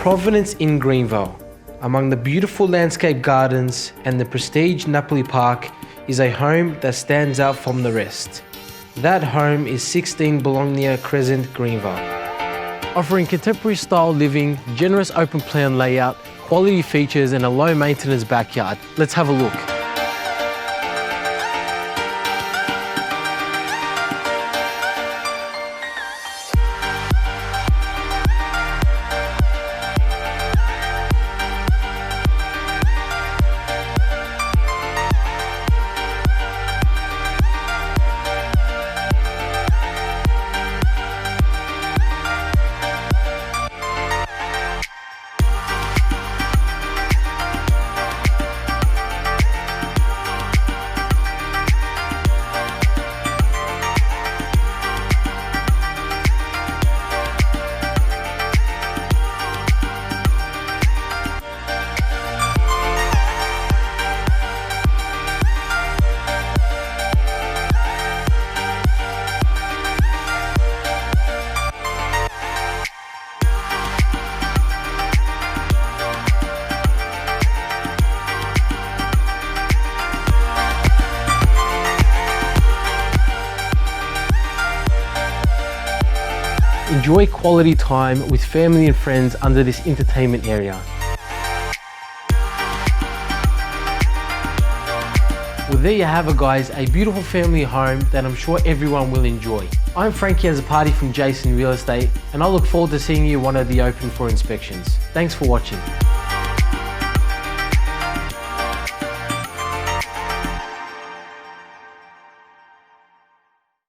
Providence in Greenvale, among the beautiful landscape gardens and the prestige Napoli Park, is a home that stands out from the rest. That home is 16 Bologna, Crescent, Greenvale. Offering contemporary style living, generous open plan layout, quality features and a low maintenance backyard. Let's have a look. Enjoy quality time with family and friends under this entertainment area. Well, there you have it guys, a beautiful family home that I'm sure everyone will enjoy. I'm Frankie as a party from Jason Real Estate and I look forward to seeing you one of the open for inspections. Thanks for watching.